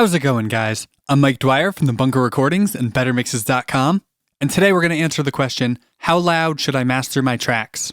How's it going, guys? I'm Mike Dwyer from the Bunker Recordings and BetterMixes.com, and today we're going to answer the question, how loud should I master my tracks?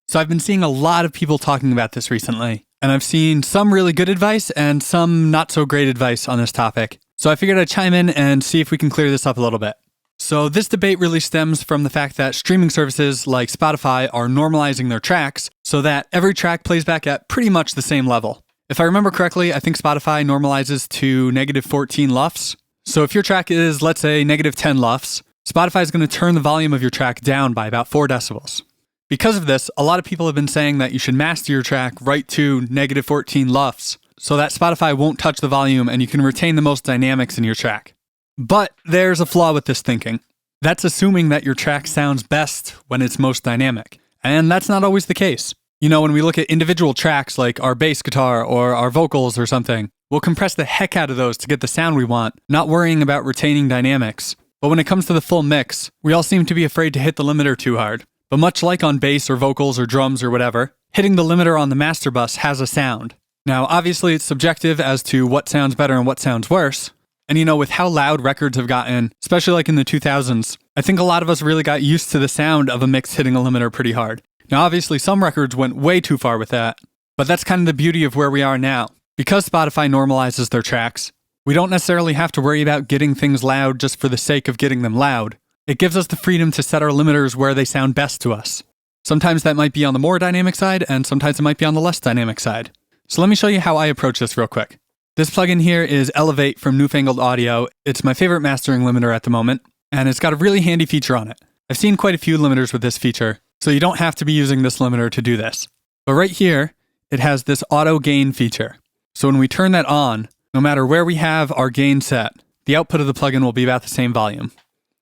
So I've been seeing a lot of people talking about this recently, and I've seen some really good advice and some not so great advice on this topic. So I figured I'd chime in and see if we can clear this up a little bit. So this debate really stems from the fact that streaming services like Spotify are normalizing their tracks so that every track plays back at pretty much the same level. If I remember correctly, I think Spotify normalizes to -14 LUFS. So if your track is, let's say, -10 LUFS, Spotify is going to turn the volume of your track down by about 4 decibels. Because of this, a lot of people have been saying that you should master your track right to -14 LUFS so that Spotify won't touch the volume and you can retain the most dynamics in your track. But there's a flaw with this thinking. That's assuming that your track sounds best when it's most dynamic. And that's not always the case. You know, when we look at individual tracks like our bass guitar or our vocals or something, we'll compress the heck out of those to get the sound we want, not worrying about retaining dynamics. But when it comes to the full mix, we all seem to be afraid to hit the limiter too hard. But much like on bass or vocals or drums or whatever, hitting the limiter on the master bus has a sound. Now, obviously it's subjective as to what sounds better and what sounds worse. And you know, with how loud records have gotten, especially like in the 2000s, I think a lot of us really got used to the sound of a mix hitting a limiter pretty hard. Now, obviously, some records went way too far with that, but that's kind of the beauty of where we are now. Because Spotify normalizes their tracks, we don't necessarily have to worry about getting things loud just for the sake of getting them loud. It gives us the freedom to set our limiters where they sound best to us. Sometimes that might be on the more dynamic side, and sometimes it might be on the less dynamic side. So let me show you how I approach this real quick. This plugin here is Elevate from Newfangled Audio. It's my favorite mastering limiter at the moment, and it's got a really handy feature on it. I've seen quite a few limiters with this feature, so you don't have to be using this limiter to do this. But right here, it has this auto gain feature. So when we turn that on, no matter where we have our gain set, the output of the plugin will be about the same volume.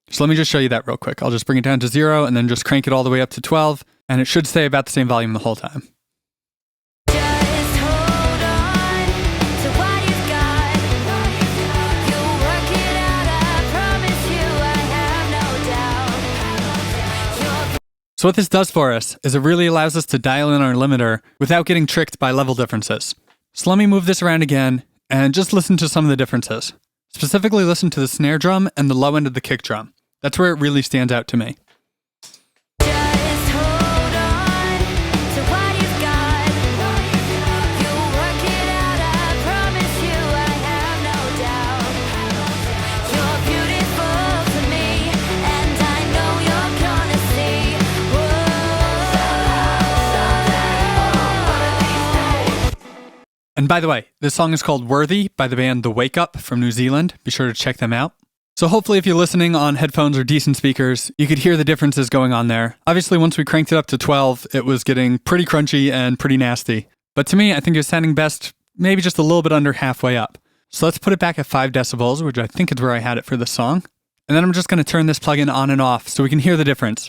So let me just show you that real quick. I'll just bring it down to 0 and then just crank it all the way up to 12, and it should stay about the same volume the whole time. So what this does for us is it really allows us to dial in our limiter without getting tricked by level differences. So let me move this around again and just listen to some of the differences. Specifically listen to the snare drum and the low end of the kick drum. That's where it really stands out to me. And by the way, this song is called Worthy by the band The Wake Up from New Zealand. Be sure to check them out. So hopefully if you're listening on headphones or decent speakers, you could hear the differences going on there. Obviously, once we cranked it up to 12, it was getting pretty crunchy and pretty nasty. But to me, I think it was sounding best maybe just a little bit under halfway up. So let's put it back at 5 decibels, which I think is where I had it for this song. And then I'm just going to turn this plugin on and off so we can hear the difference.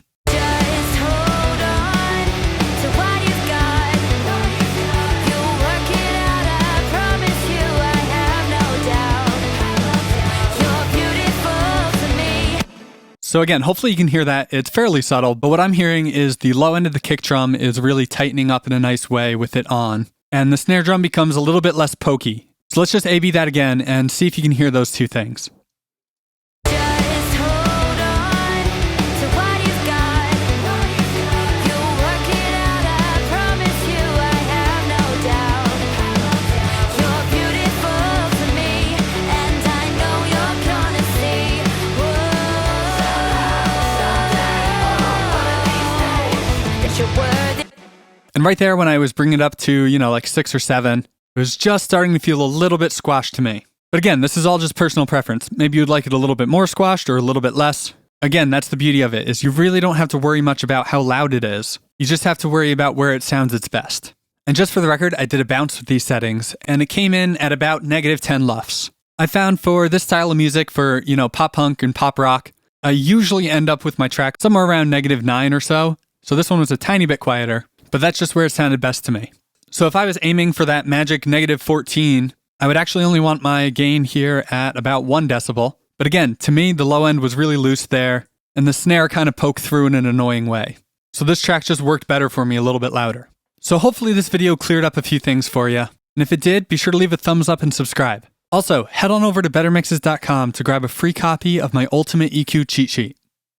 So again, hopefully you can hear that. It's fairly subtle, but what I'm hearing is the low end of the kick drum is really tightening up in a nice way with it on. And the snare drum becomes a little bit less pokey. So let's just A/B that again and see if you can hear those two things. And right there, when I was bringing it up to, like 6 or 7, it was just starting to feel a little bit squashed to me. But again, this is all just personal preference. Maybe you'd like it a little bit more squashed or a little bit less. Again, that's the beauty of it, is you really don't have to worry much about how loud it is. You just have to worry about where it sounds its best. And just for the record, I did a bounce with these settings, and it came in at about -10 LUFS. I found for this style of music, for, pop punk and pop rock, I usually end up with my track somewhere around -9 or so. So this one was a tiny bit quieter, but that's just where it sounded best to me. So if I was aiming for that magic -14, I would actually only want my gain here at about 1 decibel. But again, to me, the low end was really loose there, and the snare kind of poked through in an annoying way. So this track just worked better for me a little bit louder. So hopefully this video cleared up a few things for you. And if it did, be sure to leave a thumbs up and subscribe. Also, head on over to bettermixes.com to grab a free copy of my Ultimate EQ cheat sheet.